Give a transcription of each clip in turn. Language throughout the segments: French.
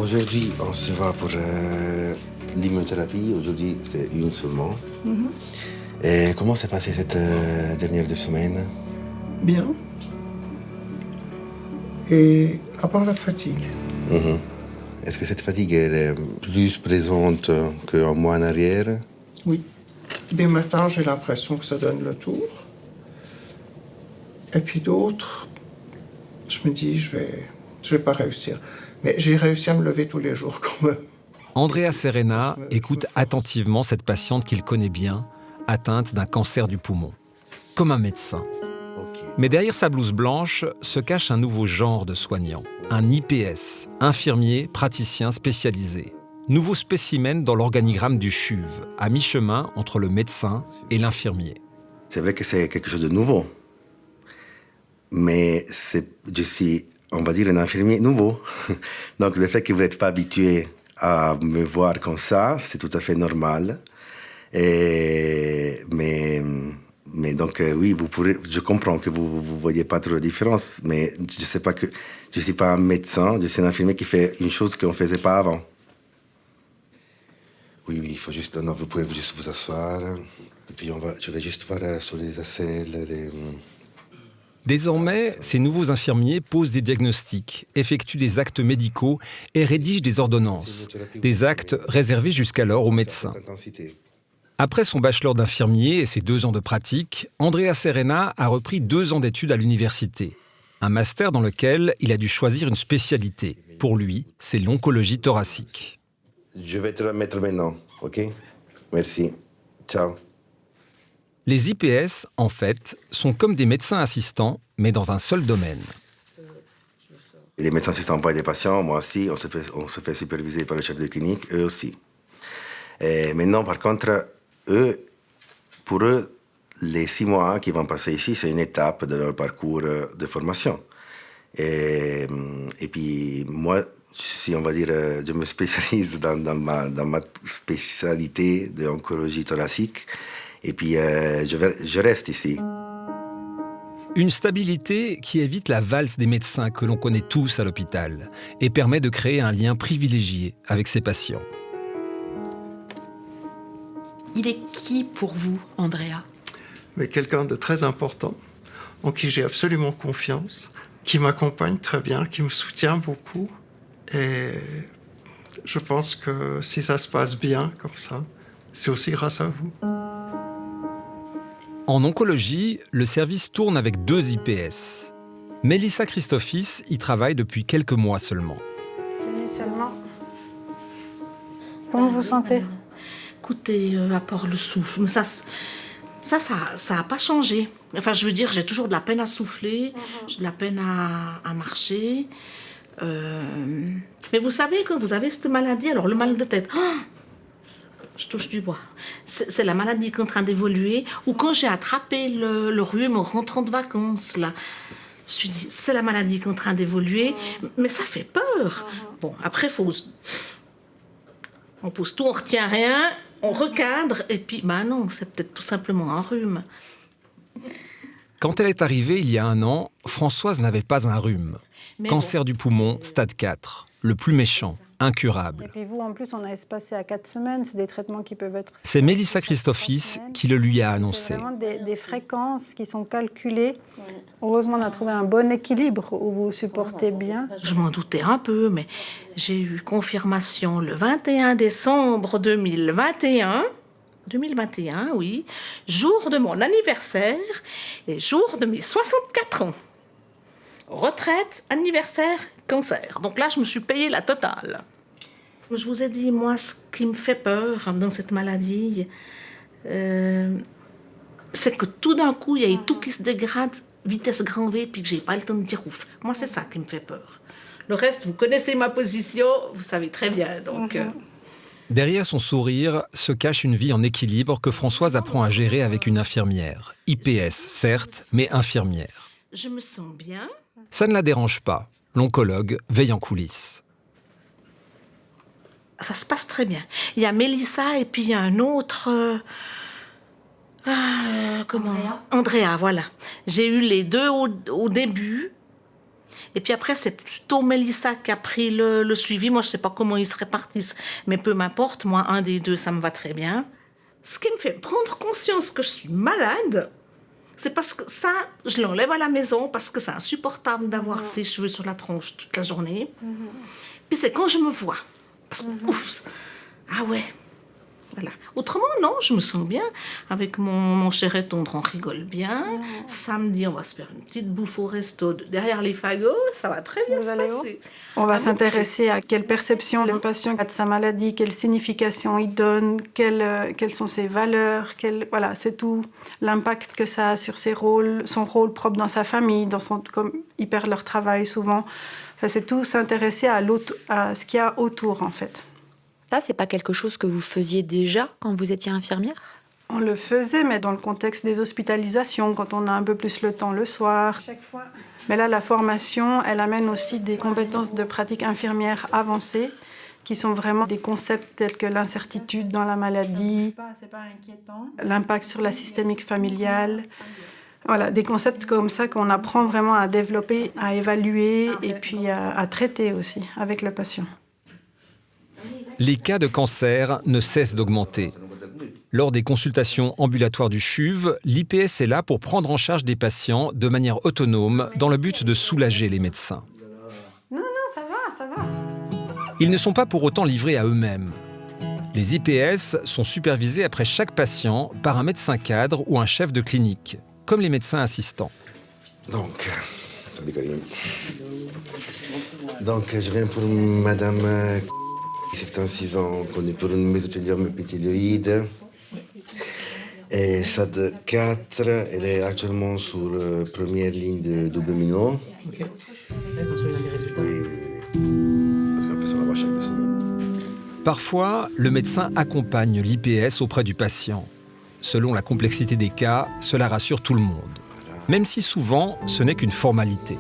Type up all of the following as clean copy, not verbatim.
Aujourd'hui, on se va pour l'immunothérapie. Aujourd'hui, c'est une seulement. Et comment s'est passée cette dernière 2 semaines? Bien. Et à part la fatigue. Est-ce que cette fatigue est plus présente qu'un mois en arrière? Oui. Des matins, j'ai l'impression que ça donne le tour. Et puis d'autres, je me dis, je vais pas réussir. Mais j'ai réussi à me lever tous les jours quand même. Andrea Serena écoute attentivement cette patiente qu'il connaît bien, atteinte d'un cancer du poumon, comme un médecin. Mais derrière sa blouse blanche se cache un nouveau genre de soignant, un IPS, infirmier praticien spécialisé. Nouveau spécimen dans l'organigramme du CHUV, à mi-chemin entre le médecin et l'infirmier. C'est vrai que c'est quelque chose de nouveau. Mais je suis, on va dire, un infirmier nouveau. Donc le fait que vous n'êtes pas habitué à me voir comme ça, c'est tout à fait normal. Mais donc oui, je comprends que vous ne voyez pas trop de différence, mais je sais pas que je ne suis pas un médecin, je suis un infirmier qui fait une chose qu'on ne faisait pas avant. Oui, il faut juste, non, vous pouvez juste vous asseoir, et puis je vais juste voir sur les aisselles, Désormais, ces nouveaux infirmiers posent des diagnostics, effectuent des actes médicaux et rédigent des ordonnances, des actes réservés jusqu'alors aux médecins. Après son bachelor d'infirmier et ses 2 ans de pratique, Andrea Serena a repris 2 ans d'études à l'université. Un master dans lequel il a dû choisir une spécialité. Pour lui, c'est l'oncologie thoracique. Je vais te la mettre maintenant, ok? Merci. Ciao. Les IPS, en fait, sont comme des médecins assistants, mais dans un seul domaine. Les médecins assistants voient des patients, moi aussi, on se fait superviser par le chef de clinique, eux aussi. Et maintenant, par contre, pour eux, les 6 mois qu'ils vont passer ici, c'est une étape de leur parcours de formation. Et puis moi, si on va dire, je me spécialise dans ma spécialité de oncologie thoracique, et puis je reste ici. Une stabilité qui évite la valse des médecins que l'on connaît tous à l'hôpital et permet de créer un lien privilégié avec ses patients. Il est qui pour vous, Andrea? Mais quelqu'un de très important, en qui j'ai absolument confiance, qui m'accompagne très bien, qui me soutient beaucoup. Et je pense que si ça se passe bien comme ça, c'est aussi grâce à vous. En oncologie, le service tourne avec 2 IPS. Mélissa Christofis y travaille depuis quelques mois seulement. Venez seulement. Comment vous sentez? Écoutez, à part le souffle, mais ça a pas changé. Enfin, je veux dire, j'ai toujours de la peine à souffler, j'ai de la peine à marcher. Mais vous savez que vous avez cette maladie, alors le mal de tête, je touche du bois. C'est la maladie qui est en train d'évoluer. Ou quand j'ai attrapé le rhume en rentrant de vacances, là, je me suis dit, c'est la maladie qui est en train d'évoluer, mais ça fait peur. Bon, après, on pose tout, on retient rien, on recadre, et puis, non, c'est peut-être tout simplement un rhume. Quand elle est arrivée il y a 1 an, Françoise n'avait pas un rhume. Cancer du poumon, stade 4, le plus méchant, incurable. Et puis vous, en plus, on a espacé à 4 semaines. C'est des traitements qui peuvent être... C'est Mélissa Christofis qui le lui a annoncé. C'est vraiment des fréquences qui sont calculées. Heureusement, on a trouvé un bon équilibre où vous supportez bien. Je m'en doutais un peu, mais j'ai eu confirmation le 21 décembre 2021. 2021, oui. Jour de mon anniversaire et jour de mes 64 ans. Retraite, anniversaire, cancer. Donc là, je me suis payé la totale. Je vous ai dit, moi, ce qui me fait peur dans cette maladie, c'est que tout d'un coup, il y a tout qui se dégrade, vitesse grand V, puis que j'ai pas le temps de dire ouf. Moi, c'est ça qui me fait peur. Le reste, vous connaissez ma position, vous savez très bien, donc... Derrière son sourire se cache une vie en équilibre que Françoise apprend à gérer avec une infirmière. IPS, certes, mais infirmière. Je me sens bien. Ça ne la dérange pas. L'oncologue veille en coulisses. Ça se passe très bien. Il y a Mélissa et puis il y a un autre... comment? Andrea, voilà. J'ai eu les 2 au début. Et puis après, c'est plutôt Mélissa qui a pris le suivi. Moi, je ne sais pas comment ils se répartissent, mais peu m'importe. Moi, un des deux, ça me va très bien. Ce qui me fait prendre conscience que je suis malade, c'est parce que ça, je l'enlève à la maison parce que c'est insupportable d'avoir ses cheveux sur la tronche toute la journée. Puis c'est quand je me vois. Parce que, ouf, ah ouais. Voilà. Autrement, non, je me sens bien. Avec mon cher et tendre, on rigole bien. Samedi, on va se faire une petite bouffe au resto derrière les fagots. Ça va très bien se passer. On va s'intéresser à quelle perception le patient a de sa maladie, quelle signification il donne, quelles sont ses valeurs. Voilà, c'est tout l'impact que ça a sur ses rôles, son rôle propre dans sa famille, comme ils perdent leur travail souvent. Enfin, c'est tout s'intéresser à ce qu'il y a autour, en fait. Ça, c'est pas quelque chose que vous faisiez déjà quand vous étiez infirmière ? On le faisait, mais dans le contexte des hospitalisations, quand on a un peu plus le temps le soir. Chaque fois. Mais là, la formation, elle amène aussi des compétences de pratique infirmière avancées, qui sont vraiment des concepts tels que l'incertitude dans la maladie, c'est pas inquiétant, l'impact sur la systémique familiale. Voilà, des concepts comme ça qu'on apprend vraiment à développer, à évaluer et puis à traiter aussi avec le patient. Les cas de cancer ne cessent d'augmenter. Lors des consultations ambulatoires du CHUV, l'IPS est là pour prendre en charge des patients de manière autonome dans le but de soulager les médecins. Non, ça va. Ils ne sont pas pour autant livrés à eux-mêmes. Les IPS sont supervisés après chaque patient par un médecin cadre ou un chef de clinique, comme les médecins assistants. Donc, salut Karim. Donc, je viens pour madame 76 ans, connue pour une mésothéliome épithélioïde. Et SAD 4, elle est actuellement sur première ligne de double minot. Ok. Comme ça, vous avez les résultats. Oui. Parce qu'on peut s'en avoir chaque 2 semaines. Parfois, le médecin accompagne l'IPS auprès du patient. Selon la complexité des cas, cela rassure tout le monde. Même si souvent, ce n'est qu'une formalité.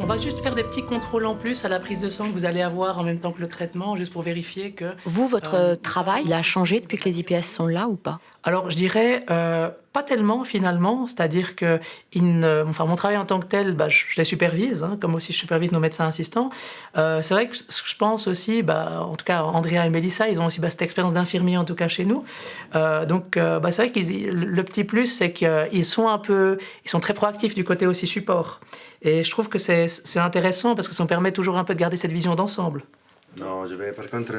On va juste faire des petits contrôles en plus à la prise de sang que vous allez avoir en même temps que le traitement, juste pour vérifier que... Vous, votre travail, il a changé depuis que les IPS sont là ou pas ? Alors, je dirais pas tellement, finalement. C'est-à-dire que mon travail en tant que tel, je les supervise, comme aussi je supervise nos médecins assistants. C'est vrai que je pense aussi, en tout cas, Andrea et Mélissa, ils ont aussi cette expérience d'infirmier, en tout cas, chez nous. Donc, c'est vrai que le petit plus, c'est qu'ils sont très proactifs du côté aussi support. Et je trouve que c'est intéressant parce que ça nous permet toujours un peu de garder cette vision d'ensemble. Non, par contre,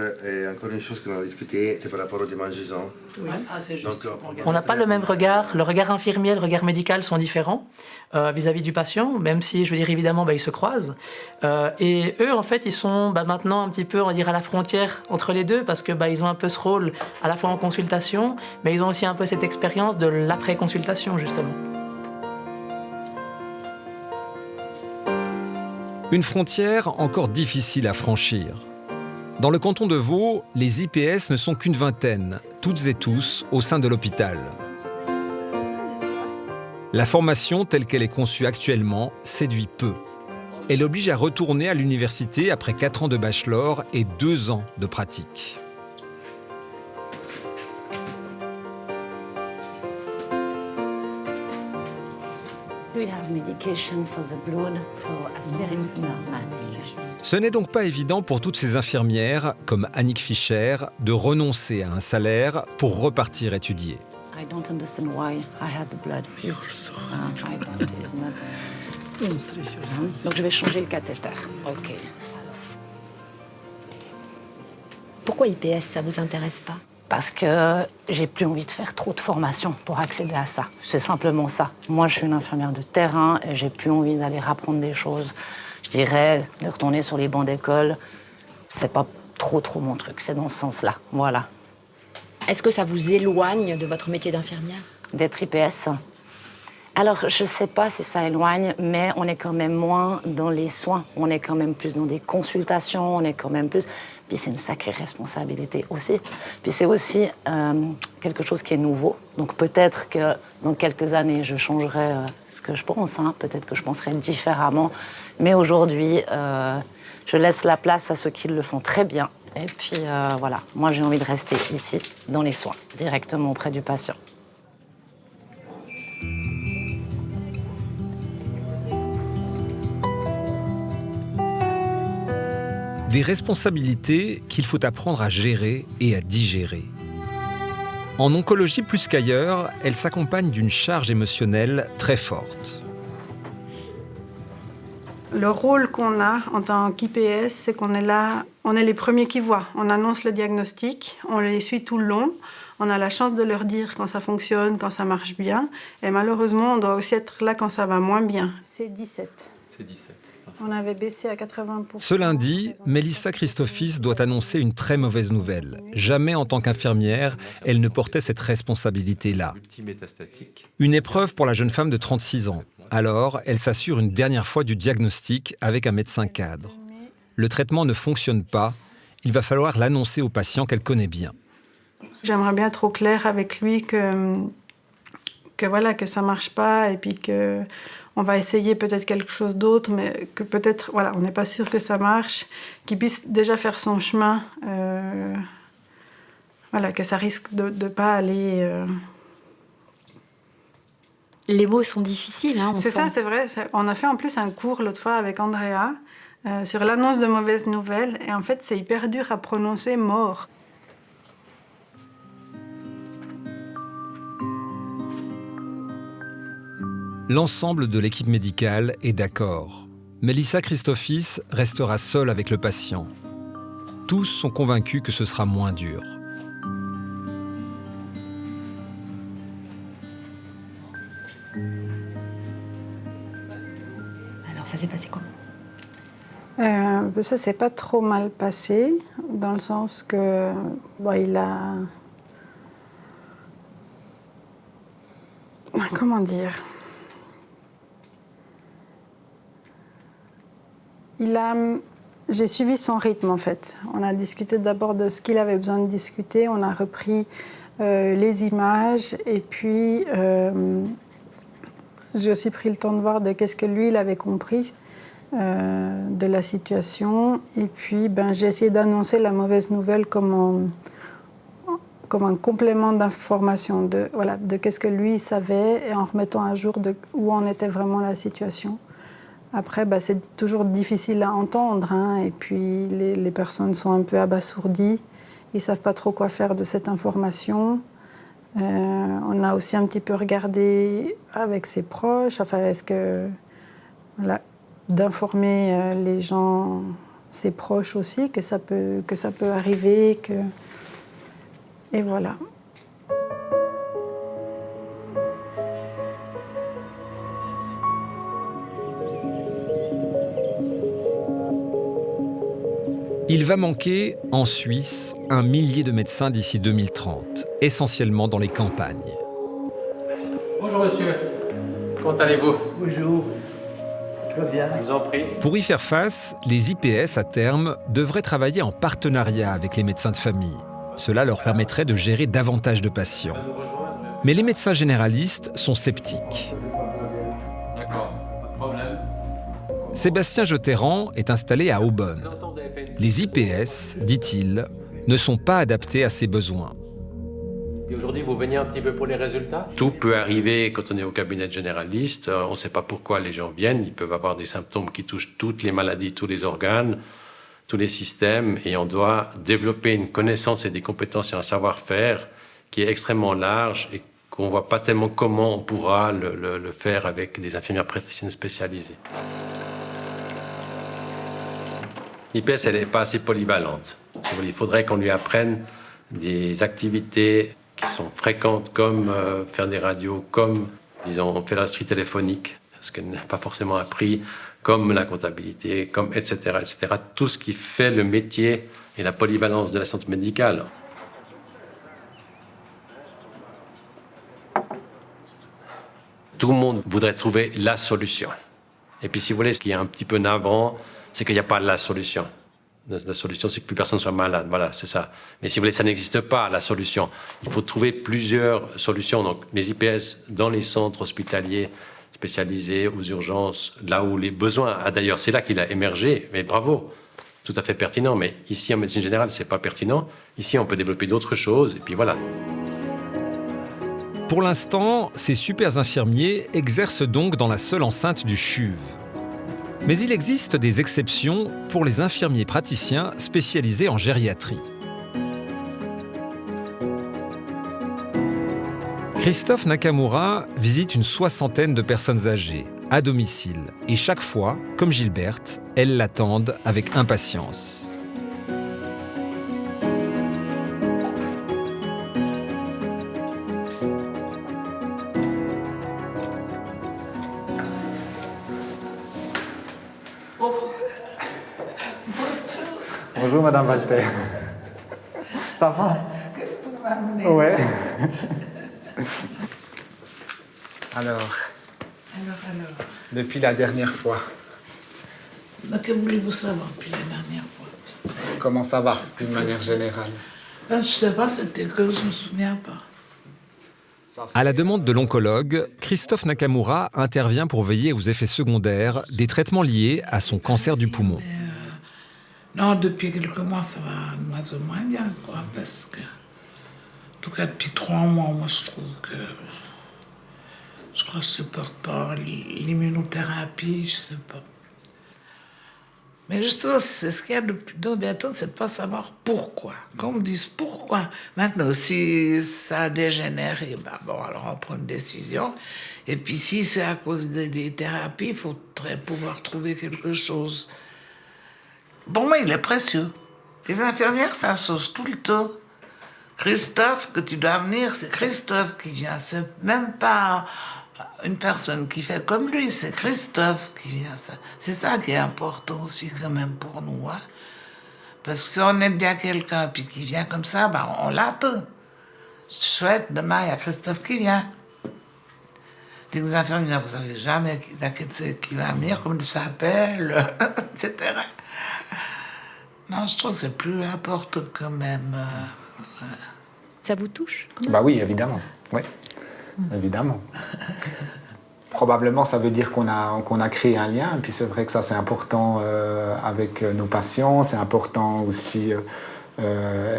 encore une chose qu'on a discuté, c'est par rapport au démangeaisant. Oui. C'est juste. Donc, on n'a pas le même regard. Le regard infirmier et le regard médical sont différents vis-à-vis du patient, même si, je veux dire, évidemment, ils se croisent. Et eux, en fait, ils sont maintenant un petit peu, on va dire, à la frontière entre les deux, parce que ils ont un peu ce rôle à la fois en consultation, mais ils ont aussi un peu cette expérience de l'après-consultation, justement. Une frontière encore difficile à franchir. Dans le canton de Vaud, les IPS ne sont qu'une vingtaine, toutes et tous, au sein de l'hôpital. La formation telle qu'elle est conçue actuellement séduit peu. Elle oblige à retourner à l'université après 4 ans de bachelor et 2 ans de pratique. We have medication for the blood, so aspirin, no, nothing. Ce n'est donc pas évident pour toutes ces infirmières, comme Annick Fischer, de renoncer à un salaire pour repartir étudier. I don't understand why I have the blood. I don't, it's not. Donc je vais changer le cathéter. Ok. Pourquoi IPS, ça vous intéresse pas ? Parce que j'ai plus envie de faire trop de formation pour accéder à ça. C'est simplement ça. Moi, je suis une infirmière de terrain et j'ai plus envie d'aller apprendre des choses. Je dirais de retourner sur les bancs d'école. C'est pas trop mon truc. C'est dans ce sens-là. Voilà. Est-ce que ça vous éloigne de votre métier d'infirmière ? D'être IPS. Alors, je sais pas si ça éloigne, mais on est quand même moins dans les soins. On est quand même plus dans des consultations, on est quand même plus... Puis c'est une sacrée responsabilité aussi. Puis c'est aussi quelque chose qui est nouveau. Donc peut-être que dans quelques années, je changerai ce que je pense. Peut-être que je penserai différemment. Mais aujourd'hui, je laisse la place à ceux qui le font très bien. Et puis voilà, moi j'ai envie de rester ici, dans les soins, directement auprès du patient. Des responsabilités qu'il faut apprendre à gérer et à digérer. En oncologie plus qu'ailleurs, elle s'accompagne d'une charge émotionnelle très forte. Le rôle qu'on a en tant qu'IPS, c'est qu'on est là, on est les premiers qui voient. On annonce le diagnostic, on les suit tout le long. On a la chance de leur dire quand ça fonctionne, quand ça marche bien. Et malheureusement, on doit aussi être là quand ça va moins bien. C'est 17. C'est 17. On avait baissé à 80%. Ce lundi, Mélissa Christophis doit annoncer une très mauvaise nouvelle. Jamais en tant qu'infirmière, elle ne portait cette responsabilité-là. Une épreuve pour la jeune femme de 36 ans. Alors, elle s'assure une dernière fois du diagnostic avec un médecin cadre. Le traitement ne fonctionne pas. Il va falloir l'annoncer au patient qu'elle connaît bien. J'aimerais bien être au clair avec lui que ça marche pas et puis que on va essayer peut-être quelque chose d'autre, mais que peut-être, voilà, on n'est pas sûr que ça marche, qu'il puisse déjà faire son chemin, que ça risque de ne pas aller... Les mots sont difficiles, hein, c'est ça, c'est vrai. On a fait en plus un cours l'autre fois avec Andrea sur l'annonce de mauvaises nouvelles, et en fait, c'est hyper dur à prononcer « mort ». L'ensemble de l'équipe médicale est d'accord. Mélissa Christophis restera seule avec le patient. Tous sont convaincus que ce sera moins dur. Alors, ça s'est passé comment ? Ça s'est pas trop mal passé, dans le sens que il a... Comment dire ? J'ai suivi son rythme, en fait. On a discuté d'abord de ce qu'il avait besoin de discuter. On a repris les images. Et puis, j'ai aussi pris le temps de voir de qu'est-ce que lui, il avait compris de la situation. Et puis, j'ai essayé d'annoncer la mauvaise nouvelle comme un complément d'information de qu'est-ce que lui, il savait, et en remettant à jour où en était vraiment la situation. Après, c'est toujours difficile à entendre, hein, et puis les personnes sont un peu abasourdies, ils ne savent pas trop quoi faire de cette information. On a aussi un petit peu regardé avec ses proches, est-ce que d'informer les gens, ses proches aussi, que ça peut arriver, et voilà. Il va manquer, en Suisse, 1 millier de médecins d'ici 2030, essentiellement dans les campagnes. Bonjour monsieur, comment allez-vous? Bonjour, tout va bien? Je vous en prie. Pour y faire face, les IPS, à terme, devraient travailler en partenariat avec les médecins de famille. Cela leur permettrait de gérer davantage de patients. Mais les médecins généralistes sont sceptiques. D'accord, pas de problème. Sébastien Joterran est installé à Aubonne. Les IPS, dit-il, ne sont pas adaptés à ses besoins. Et aujourd'hui, vous venez un petit peu pour les résultats? Tout peut arriver quand on est au cabinet de généraliste. On ne sait pas pourquoi les gens viennent. Ils peuvent avoir des symptômes qui touchent toutes les maladies, tous les organes, tous les systèmes. Et on doit développer une connaissance et des compétences et un savoir-faire qui est extrêmement large et qu'on ne voit pas tellement comment on pourra le faire avec des infirmières praticiennes spécialisées. L'IPS, elle n'est pas assez polyvalente. Il faudrait qu'on lui apprenne des activités qui sont fréquentes, comme faire des radios, comme, disons, faire l'industrie téléphonique, ce qu'elle n'a pas forcément appris, comme la comptabilité, comme etc., etc. Tout ce qui fait le métier et la polyvalence de la santé médicale. Tout le monde voudrait trouver la solution. Et puis, si vous voulez, ce qui est un petit peu navrant, c'est qu'il n'y a pas la solution. La solution, c'est que plus personne soit malade. Voilà, c'est ça. Mais si vous voulez, ça n'existe pas, la solution. Il faut trouver plusieurs solutions. Donc, les IPS dans les centres hospitaliers spécialisés, aux urgences, là où les besoins... d'ailleurs, c'est là qu'il a émergé. Mais bravo, tout à fait pertinent. Mais ici, en médecine générale, c'est pas pertinent. Ici, on peut développer d'autres choses. Et puis voilà. Pour l'instant, ces super infirmiers exercent donc dans la seule enceinte du CHUV. Mais il existe des exceptions pour les infirmiers praticiens spécialisés en gériatrie. Christophe Nakamura visite une 60aine de personnes âgées, à domicile, et chaque fois, comme Gilberte, elles l'attendent avec impatience. Bonjour Madame Walter. Ça va? Qu'est-ce que vous m'amenez? Ouais. Alors, depuis la dernière fois. Que voulez-vous savoir depuis la dernière fois? Comment ça va, d'une manière générale? Je ne sais pas, c'était que je ne me souviens pas. À la demande de l'oncologue, Christophe Nakamura intervient pour veiller aux effets secondaires des traitements liés à son cancer du poumon. Non, depuis quelques mois, ça va de moins en moins bien, quoi, parce que... En tout cas, depuis 3 mois, moi, je trouve que... Je crois que je ne supporte pas l'immunothérapie, je ne sais pas. Mais justement, c'est ce qu'il y a de plus embêtant, c'est de ne pas savoir pourquoi. Qu'on me dise pourquoi. Maintenant, si ça a dégénéré, ben bon, alors on prend une décision. Et puis si c'est à cause des thérapies, il faudrait pouvoir trouver quelque chose. Pour moi, il est précieux. Les infirmières, ça change tout le temps. Christophe, que tu dois venir, c'est Christophe qui vient. C'est même pas une personne qui fait comme lui, c'est Christophe qui vient. C'est ça qui est important aussi quand même pour nous. Hein? Parce que si on aime bien quelqu'un puis qui vient comme ça, ben on l'attend. Chouette, demain, il y a Christophe qui vient. Les infirmières, vous savez jamais qui va venir, comment il s'appelle, etc. Non, je trouve que c'est plus important quand même. Ça vous touche? Bah oui, évidemment. Oui, évidemment. Probablement, ça veut dire qu'on a créé un lien. Et puis c'est vrai que ça, c'est important avec nos patients. C'est important aussi,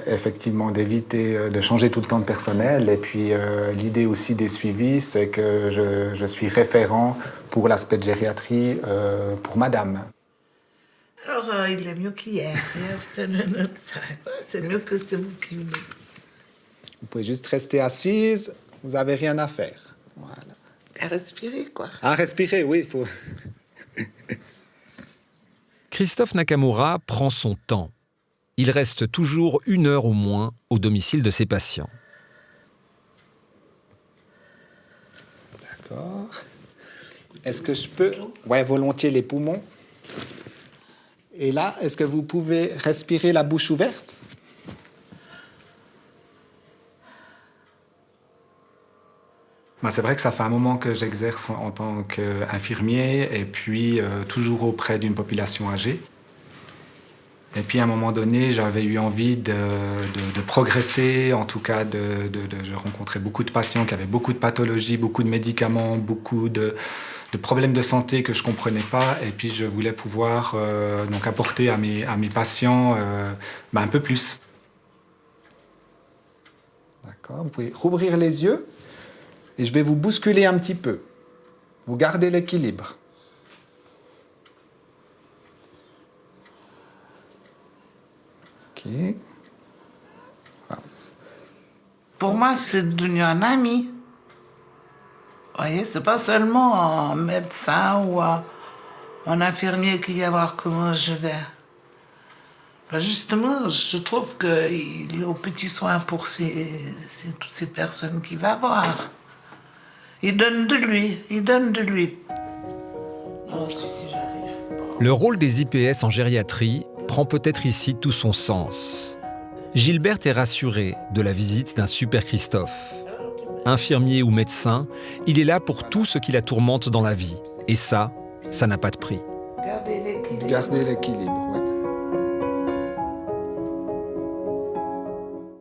effectivement, d'éviter de changer tout le temps de personnel. Et puis l'idée aussi des suivis, c'est que je suis référent pour l'aspect de gériatrie pour madame. Alors, il est mieux qu'hier. C'est mieux que c'est vous qui venez. Vous pouvez juste rester assise, vous n'avez rien à faire. Voilà. À respirer, quoi. À respirer, oui, il faut... Christophe Nakamura prend son temps. Il reste toujours 1 heure au moins au domicile de ses patients. D'accord. Est-ce que je peux... Ouais, volontiers les poumons. Et là, est-ce que vous pouvez respirer la bouche ouverte? C'est vrai que ça fait un moment que j'exerce en tant qu'infirmier et puis toujours auprès d'une population âgée. Et puis à un moment donné, j'avais eu envie de progresser, en tout cas je rencontrais beaucoup de patients qui avaient beaucoup de pathologies, beaucoup de médicaments, beaucoup de problèmes de santé que je ne comprenais pas. Et puis je voulais pouvoir donc apporter à mes patients un peu plus. D'accord, vous pouvez rouvrir les yeux. Et je vais vous bousculer un petit peu. Vous gardez l'équilibre. Ok. Voilà. Pour moi, c'est devenu un ami. Vous voyez, c'est pas seulement un médecin ou un infirmier qui vient voir comment je vais. Ben justement, je trouve qu'il est aux petits soins pour toutes ces personnes qu'il va voir. Il donne de lui, il donne de lui. Oh, si j'arrive pas. Le rôle des IPS en gériatrie prend peut-être ici tout son sens. Gilberte est rassurée de la visite d'un super Christophe. Infirmier ou médecin, il est là pour tout ce qui la tourmente dans la vie. Et ça n'a pas de prix. Gardez l'équilibre. Gardez l'équilibre.